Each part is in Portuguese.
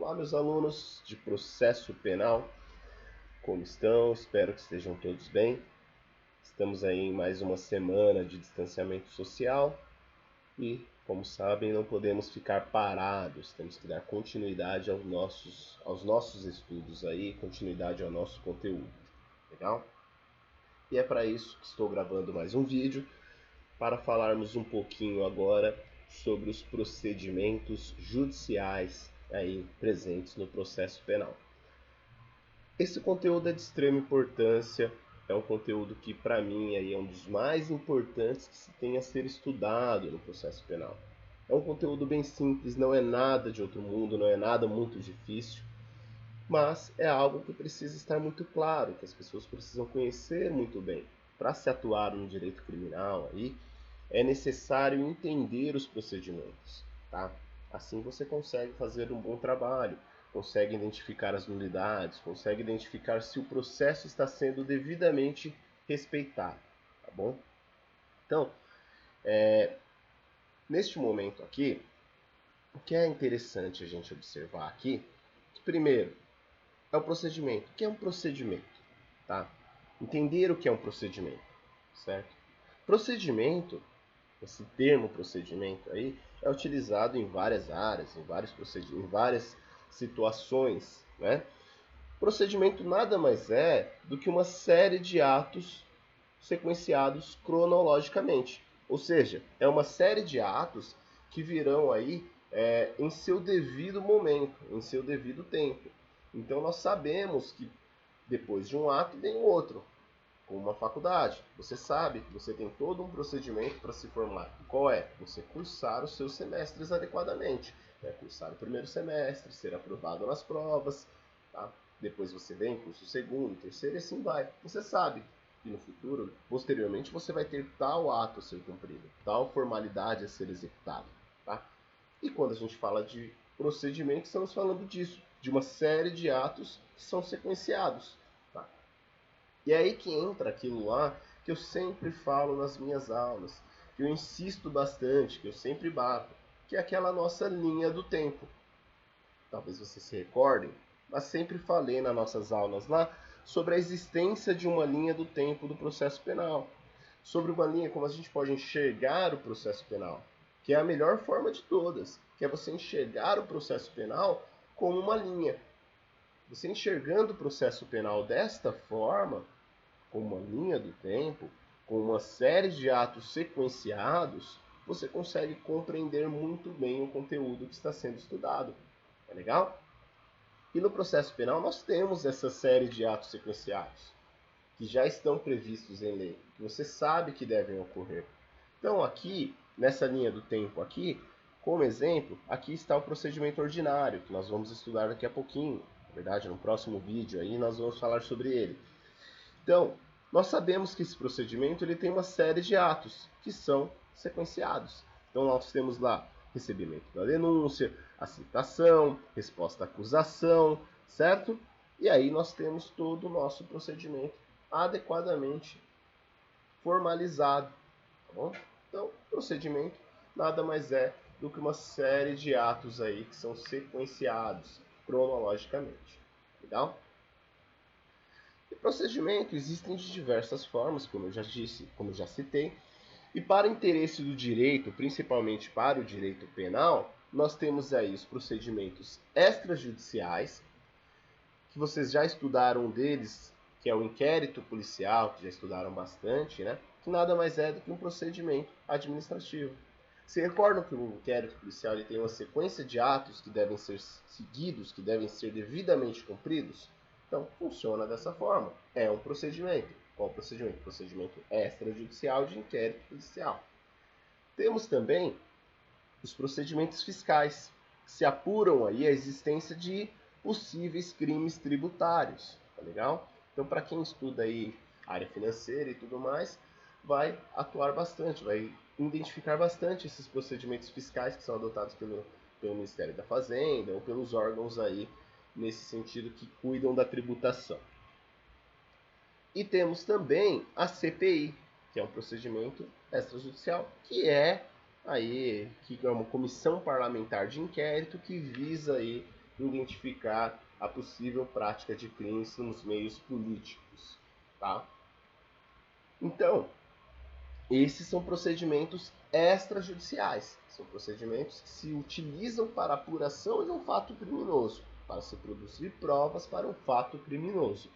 Olá, meus alunos de processo penal, como estão? Espero que estejam todos bem. Estamos aí em mais uma semana de distanciamento social e, como sabem, não podemos ficar parados. Temos que dar continuidade aos nossos estudos aí, continuidade ao nosso conteúdo. Legal? E é para isso que estou gravando mais um vídeo, para falarmos um pouquinho agora sobre os procedimentos judiciais aí presentes no processo penal. Esse conteúdo é de extrema importância, é um conteúdo que para mim aí é um dos mais importantes que se tem a ser estudado no processo penal. É um conteúdo bem simples, não é nada de outro mundo, não é nada muito difícil, mas é algo que precisa estar muito claro, que as pessoas precisam conhecer muito bem. Para se atuar no direito criminal aí, é necessário entender os procedimentos, tá? Assim você consegue fazer um bom trabalho, consegue identificar as nulidades, consegue identificar se o processo está sendo devidamente respeitado, tá bom? Então, neste momento aqui, o que é interessante a gente observar aqui, que primeiro, é o procedimento. O que é um procedimento? Tá? Entender o que é um procedimento, certo? Procedimento, esse termo procedimento aí, é utilizado em várias áreas, em várias situações, né? Procedimento nada mais é do que uma série de atos sequenciados cronologicamente. Ou seja, é uma série de atos que virão aí em seu devido momento, em seu devido tempo. Então nós sabemos que depois de um ato vem o outro, como uma faculdade. Você sabe que você tem todo um procedimento para se formar. Qual é? Você cursar os seus semestres adequadamente. Cursar o primeiro semestre, ser aprovado nas provas, tá? Depois você vem, curso o segundo, terceiro e assim vai. Você sabe que no futuro, posteriormente, você vai ter tal ato a ser cumprido, tal formalidade a ser executada, tá? E quando a gente fala de procedimento, estamos falando disso, de uma série de atos que são sequenciados. Tá? E é aí que entra aquilo lá que eu sempre falo nas minhas aulas, que eu insisto bastante, que eu sempre bato, que é aquela nossa linha do tempo. Talvez vocês se recordem, mas sempre falei nas nossas aulas lá sobre a existência de uma linha do tempo do processo penal. Sobre uma linha como a gente pode enxergar o processo penal, que é a melhor forma de todas, que é você enxergar o processo penal como uma linha. Você enxergando o processo penal desta forma, como uma linha do tempo, com uma série de atos sequenciados, você consegue compreender muito bem o conteúdo que está sendo estudado. É legal? E no processo penal nós temos essa série de atos sequenciados, que já estão previstos em lei, que você sabe que devem ocorrer. Então aqui, nessa linha do tempo aqui, como exemplo, aqui está o procedimento ordinário, que nós vamos estudar daqui a pouquinho. Na verdade, no próximo vídeo aí nós vamos falar sobre ele. Então, nós sabemos que esse procedimento ele tem uma série de atos que são sequenciados. Então nós temos lá recebimento da denúncia, a citação, resposta à acusação, certo? E aí nós temos todo o nosso procedimento adequadamente formalizado, tá bom? Então, procedimento nada mais é do que uma série de atos aí que são sequenciados cronologicamente. Legal? E procedimento existem de diversas formas, como eu já disse, como eu já citei. E para interesse do direito, principalmente para o direito penal, nós temos aí os procedimentos extrajudiciais, que vocês já estudaram um deles, que é o inquérito policial, que já estudaram bastante, né? Que nada mais é do que um procedimento administrativo. Se recordam que o inquérito policial ele tem uma sequência de atos que devem ser seguidos, que devem ser devidamente cumpridos? Então, funciona dessa forma. É um procedimento. Qual procedimento? Procedimento extrajudicial de inquérito policial. Temos também os procedimentos fiscais, que se apuram aí a existência de possíveis crimes tributários, tá legal? Então, para quem estuda aí área financeira e tudo mais, vai atuar bastante, vai identificar bastante esses procedimentos fiscais que são adotados pelo Ministério da Fazenda ou pelos órgãos aí nesse sentido que cuidam da tributação. E temos também a CPI, que é um procedimento extrajudicial, que é uma comissão parlamentar de inquérito que visa aí identificar a possível prática de crimes nos meios políticos, tá? Então, esses são procedimentos extrajudiciais. São procedimentos que se utilizam para a apuração de um fato criminoso, para se produzir provas para um fato criminoso.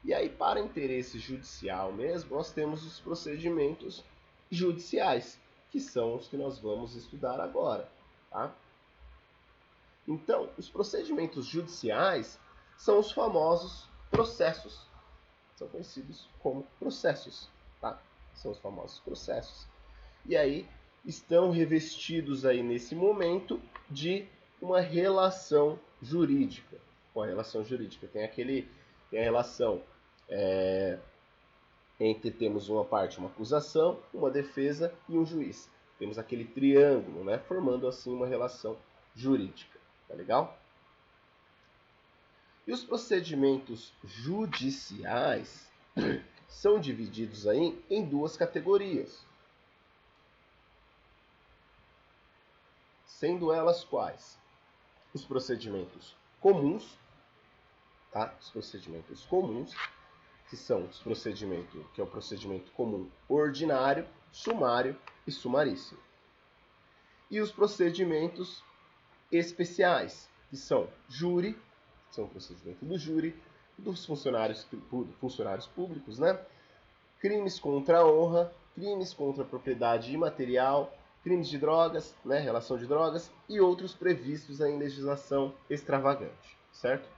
E aí, para interesse judicial mesmo, nós temos os procedimentos judiciais, que são os que nós vamos estudar agora, tá? Então, os procedimentos judiciais são os famosos processos. São conhecidos como processos, tá? São os famosos processos. E aí, estão revestidos aí nesse momento de uma relação jurídica. Com a relação jurídica tem a relação entre temos uma parte, uma acusação, uma defesa e um juiz. Temos aquele triângulo, né, formando assim uma relação jurídica. Tá legal? E os procedimentos judiciais são divididos aí em duas categorias. Sendo elas quais? Os procedimentos comuns, tá? Os procedimentos comuns, que são os procedimentos, que é o procedimento comum ordinário, sumário e sumaríssimo. E os procedimentos especiais, que são júri, que são o procedimento do júri, dos funcionários públicos, né? Crimes contra a honra, crimes contra a propriedade imaterial, crimes de drogas, né? Relação de drogas e outros previstos em legislação extravagante, certo?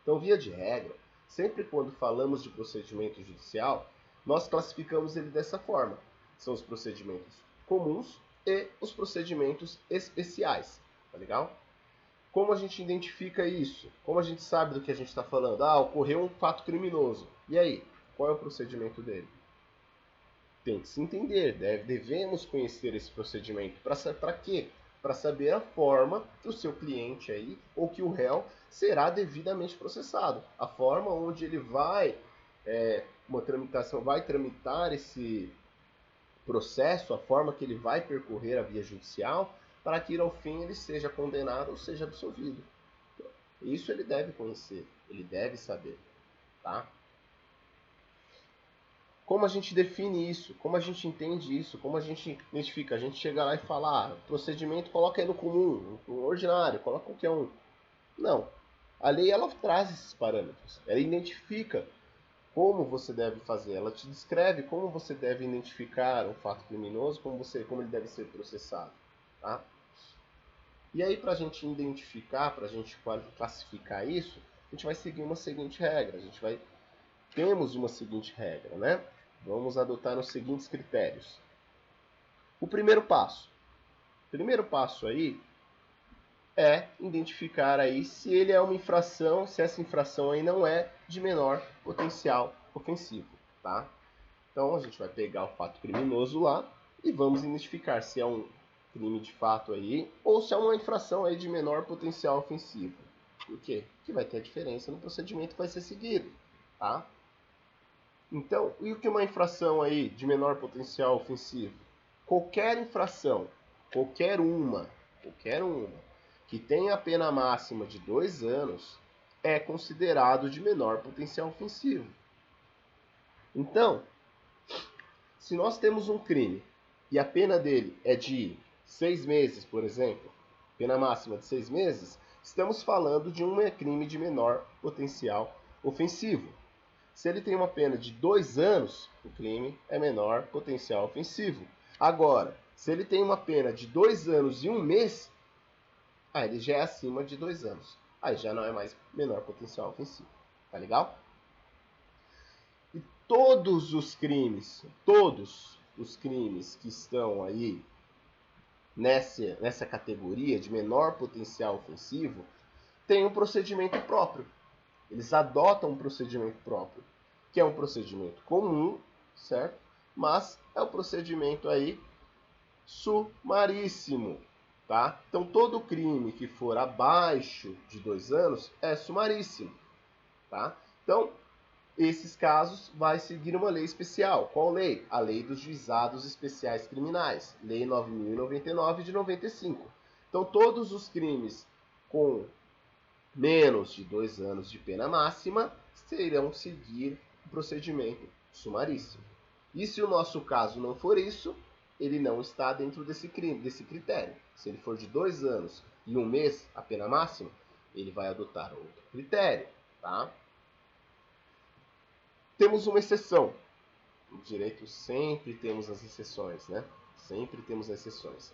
Então, via de regra, sempre quando falamos de procedimento judicial, nós classificamos ele dessa forma. São os procedimentos comuns e os procedimentos especiais, tá legal? Como a gente identifica isso? Como a gente sabe do que a gente está falando? Ah, ocorreu um fato criminoso. E aí? Qual é o procedimento dele? Tem que se entender, devemos conhecer esse procedimento. Para quê? Para saber a forma que o seu cliente aí, ou que o réu, será devidamente processado. A forma onde ele vai, vai tramitar esse processo, a forma que ele vai percorrer a via judicial, para que ao fim ele seja condenado ou seja absolvido. Isso ele deve conhecer, ele deve saber, tá? Como a gente define isso? Como a gente entende isso? Como a gente identifica? A gente chega lá e fala, procedimento coloca aí no comum, no ordinário, coloca qualquer um. Não. A lei ela traz esses parâmetros. Ela identifica como você deve fazer. Ela te descreve como você deve identificar um fato criminoso, como ele deve ser processado. Tá? E aí, para a gente identificar, para a gente classificar isso, a gente vai seguir uma seguinte regra. Temos uma seguinte regra, né? Vamos adotar os seguintes critérios. O primeiro passo. O primeiro passo aí é identificar aí se ele é uma infração, se essa infração aí não é de menor potencial ofensivo, tá? Então a gente vai pegar o fato criminoso lá e vamos identificar se é um crime de fato aí ou se é uma infração aí de menor potencial ofensivo. Por quê? Porque vai ter a diferença no procedimento que vai ser seguido, tá? Então, e o que é uma infração aí de menor potencial ofensivo? Qualquer infração, qualquer uma, que tenha a pena máxima de 2 anos, é considerado de menor potencial ofensivo. Então, se nós temos um crime e a pena dele é de 6 meses, por exemplo, pena máxima de 6 meses, estamos falando de um crime de menor potencial ofensivo. Se ele tem uma pena de 2 anos, o crime é menor potencial ofensivo. Agora, se ele tem uma pena de 2 anos e 1 mês, ele já é acima de 2 anos. Aí já não é mais menor potencial ofensivo. Tá legal? E todos os crimes que estão aí nessa categoria de menor potencial ofensivo, têm um procedimento próprio. Eles adotam um procedimento próprio, que é um procedimento comum, certo? Mas é o procedimento aí sumaríssimo, tá? Então todo crime que for abaixo de 2 anos é sumaríssimo, tá? Então esses casos vai seguir uma lei especial. Qual lei? A Lei dos Juizados Especiais Criminais, Lei 9.099 de 95. Então todos os crimes com menos de 2 anos de pena máxima, irão seguir o procedimento sumaríssimo. E se o nosso caso não for isso, ele não está dentro desse critério. Se ele for de 2 anos e 1 mês a pena máxima, ele vai adotar outro critério, tá? Temos uma exceção. No direito sempre temos as exceções, né? Sempre temos exceções.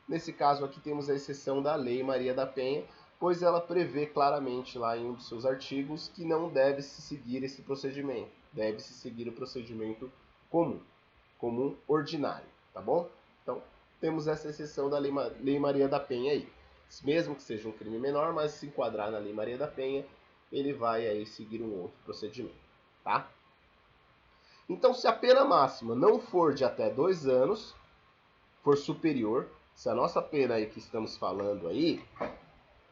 Nesse caso aqui temos a exceção da Lei Maria da Penha, pois ela prevê claramente lá em um dos seus artigos que não deve-se seguir esse procedimento. Deve-se seguir o procedimento comum ordinário, tá bom? Então, temos essa exceção da Lei Maria da Penha aí. Mesmo que seja um crime menor, mas se enquadrar na Lei Maria da Penha, ele vai aí seguir um outro procedimento, tá? Então, se a pena máxima não for de até 2 anos, for superior, se a nossa pena aí que estamos falando aí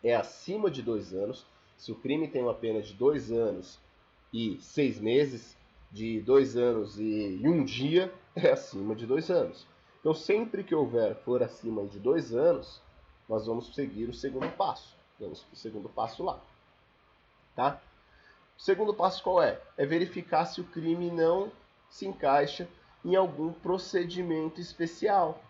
é acima de 2 anos, se o crime tem uma pena de 2 anos e 6 meses, de 2 anos e 1 dia, é acima de 2 anos. Então, sempre que for acima de 2 anos, nós vamos seguir o segundo passo. Vamos para o segundo passo lá. Tá? O segundo passo qual é? É verificar se o crime não se encaixa em algum procedimento especial.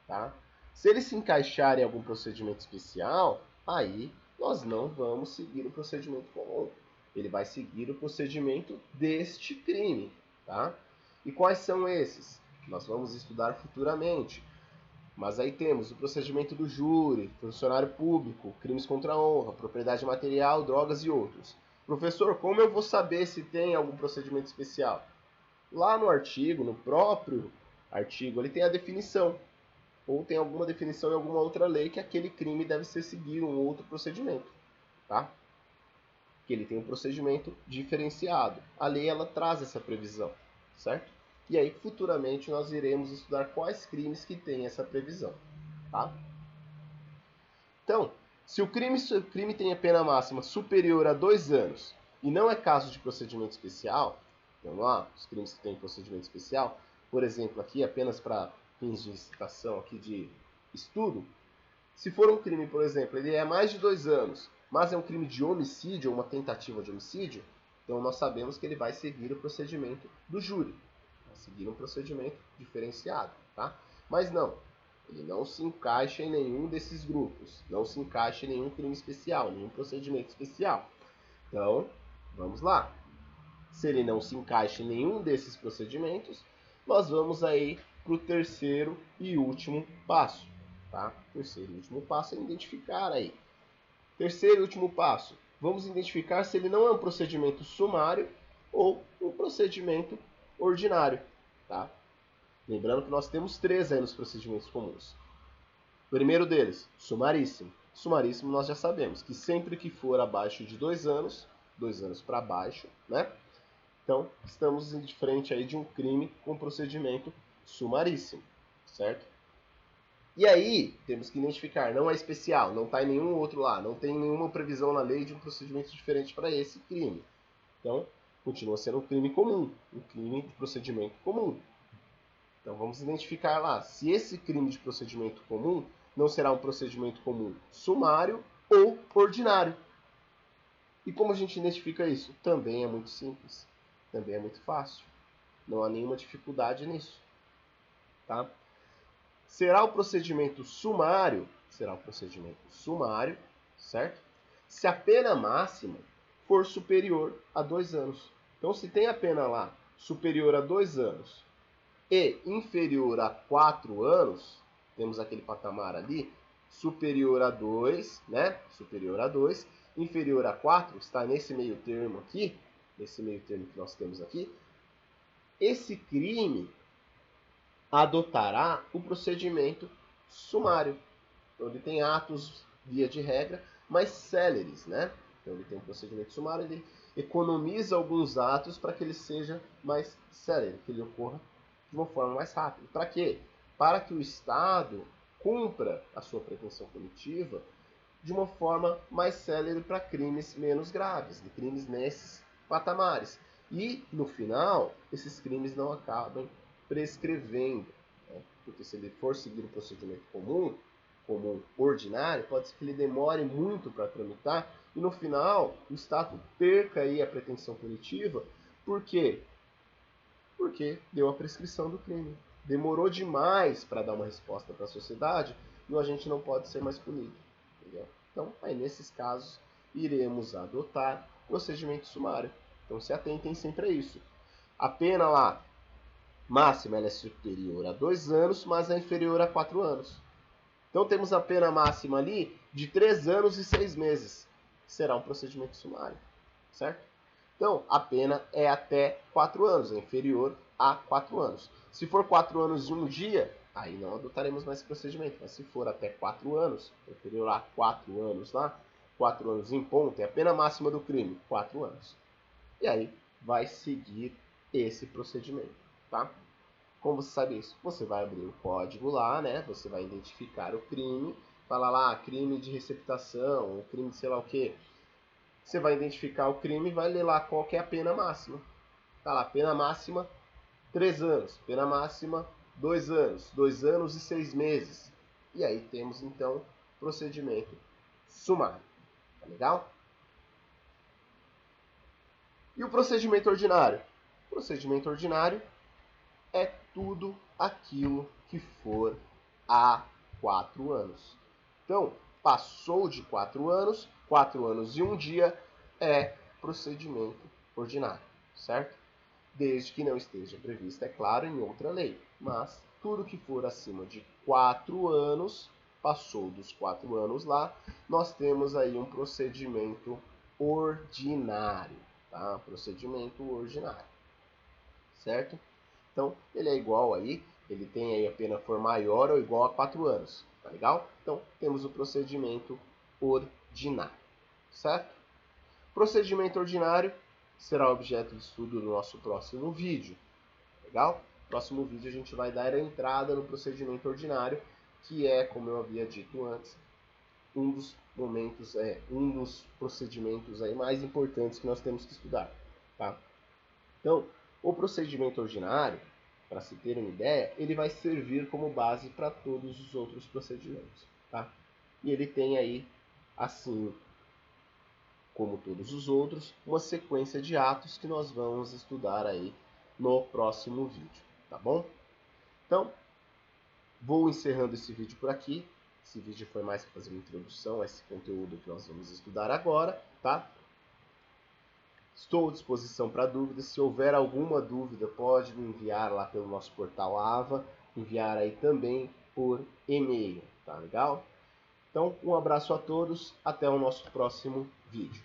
Tá? Se ele se encaixar em algum procedimento especial, aí nós não vamos seguir o procedimento comum. Ele vai seguir o procedimento deste crime. Tá? E quais são esses? Nós vamos estudar futuramente. Mas aí temos o procedimento do júri, funcionário público, crimes contra a honra, propriedade material, drogas e outros. Professor, como eu vou saber se tem algum procedimento especial? Lá no artigo, no próprio artigo, ele tem a definição. Ou tem alguma definição em alguma outra lei que aquele crime deve ser seguir um outro procedimento. Tá? Que ele tem um procedimento diferenciado. A lei ela traz essa previsão, certo? E aí futuramente nós iremos estudar quais crimes que têm essa previsão, tá? Então, se o crime tem a pena máxima superior a 2 anos e não é caso de procedimento especial, então lá, os crimes que têm procedimento especial, por exemplo, aqui apenas para fins de citação aqui de estudo, se for um crime, por exemplo, ele é mais de 2 anos, mas é um crime de homicídio, uma tentativa de homicídio, então nós sabemos que ele vai seguir o procedimento do júri, vai seguir um procedimento diferenciado, tá? Mas não, ele não se encaixa em nenhum desses grupos, não se encaixa em nenhum crime especial, nenhum procedimento especial. Então, vamos lá. Se ele não se encaixa em nenhum desses procedimentos, nós vamos aí para o terceiro e último passo. Tá? Terceiro e último passo é identificar aí. Terceiro e último passo. Vamos identificar se ele não é um procedimento sumário ou um procedimento ordinário. Tá? Lembrando que nós temos 3 aí nos procedimentos comuns. O primeiro deles, sumaríssimo. Sumaríssimo nós já sabemos que sempre que for abaixo de 2 anos, 2 anos para baixo, né? Então, estamos de frente aí de um crime com procedimento sumaríssimo, certo? E aí, temos que identificar, não é especial, não está em nenhum outro lá, não tem nenhuma previsão na lei de um procedimento diferente para esse crime. Então, continua sendo um crime comum, um crime de procedimento comum. Então, vamos identificar lá se esse crime de procedimento comum não será um procedimento comum sumário ou ordinário. E como a gente identifica isso? Também é muito simples, também é muito fácil. Não há nenhuma dificuldade nisso. Tá? Será o procedimento sumário, certo? Se a pena máxima for superior a 2 anos. Então, se tem a pena lá superior a 2 anos e inferior a 4 anos, temos aquele patamar ali, superior a 2, né? Superior a 2, inferior a 4, está nesse meio termo aqui, nesse meio termo que nós temos aqui, esse crime adotará o procedimento sumário. Então, ele tem atos, via de regra, mais céleres, né? Então, ele tem um procedimento sumário, ele economiza alguns atos para que ele seja mais célere, que ele ocorra de uma forma mais rápida. Para quê? Para que o Estado cumpra a sua pretensão punitiva de uma forma mais célere para crimes menos graves, de crimes nesses patamares. E, no final, esses crimes não acabam prescrevendo, né? Porque se ele for seguir o procedimento comum, comum ordinário, pode ser que ele demore muito para tramitar e no final o Estado perca aí a pretensão punitiva. Por quê? Porque deu a prescrição do crime. Demorou demais para dar uma resposta para a sociedade e o agente não pode ser mais punido. Entendeu? Então, aí nesses casos, iremos adotar procedimento sumário. Então, se atentem sempre a isso. A pena lá máxima ela é superior a 2 anos, mas é inferior a 4 anos. Então, temos a pena máxima ali de 3 anos e 6 meses. Será um procedimento sumário, certo? Então, a pena é até 4 anos, é inferior a 4 anos. Se for 4 anos e 1 dia, aí não adotaremos mais esse procedimento. Mas se for até 4 anos, inferior a 4 anos lá, 4 anos em ponto, é a pena máxima do crime, 4 anos. E aí vai seguir esse procedimento, tá? Como você sabe isso? Você vai abrir o código lá, né? Você vai identificar o crime, fala lá, crime de receptação, crime de sei lá o quê. Você vai identificar o crime e vai ler lá qual que é a pena máxima. Tá lá, pena máxima 3 anos, pena máxima 2 anos, 2 anos e 6 meses. E aí temos então procedimento sumário. Tá legal? E o procedimento ordinário? O procedimento ordinário é tudo aquilo que for há 4 anos. Então, passou de 4 anos e 1 dia é procedimento ordinário, certo? Desde que não esteja prevista, é claro, em outra lei. Mas tudo que for acima de 4 anos, passou dos 4 anos lá, nós temos aí um procedimento ordinário, tá? Procedimento ordinário, certo? Então, ele é igual aí, ele tem aí a pena for maior ou igual a 4 anos, tá legal? Então, temos o procedimento ordinário, certo? Procedimento ordinário será objeto de estudo no nosso próximo vídeo, legal? No próximo vídeo a gente vai dar a entrada no procedimento ordinário, que é, como eu havia dito antes, um dos momentos, um dos procedimentos aí mais importantes que nós temos que estudar, tá? Então, o procedimento ordinário, para se ter uma ideia, ele vai servir como base para todos os outros procedimentos, tá? E ele tem aí, assim como todos os outros, uma sequência de atos que nós vamos estudar aí no próximo vídeo, tá bom? Então, vou encerrando esse vídeo por aqui. Esse vídeo foi mais para fazer uma introdução a esse conteúdo que nós vamos estudar agora, tá? Estou à disposição para dúvidas. Se houver alguma dúvida, pode me enviar lá pelo nosso portal AVA, enviar aí também por e-mail, tá legal? Então, um abraço a todos, até o nosso próximo vídeo.